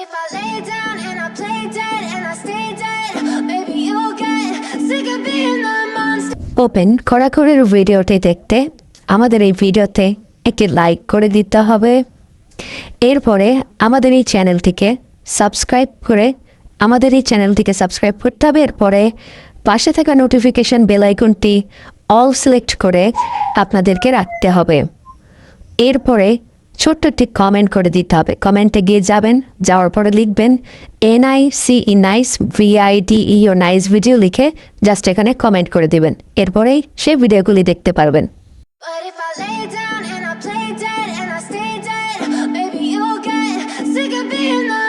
if I lay down and I play dead and I stay dead, maybe you'll get sick of being the monster. Open খড়াখড়ির ভিডিওটি দেখতে আমাদের এই ভিডিওতে একটি লাইক করে দিতে হবে। এরপরে আমাদের এই চ্যানেলটিকে সাবস্ক্রাইব করতে হবে। এরপরে পাশে থাকা নোটিফিকেশন বেল আইকনটি অল সিলেক্ট করে আপনাদেরকে রাখতে হবে। এরপরে ছোট্ট একটি কমেন্ট করে দিতে হবে। কমেন্টে গিয়ে যাওয়ার পরে লিখবেন NICE নাইস VIDE ও নাইস ভিডিও লিখে জাস্ট এখানে কমেন্ট করে দিবেন। এরপরেই সেই ভিডিওগুলি দেখতে পারবেন। But if I lay down and I play dead and I stay dead, maybe you'll get sick of being the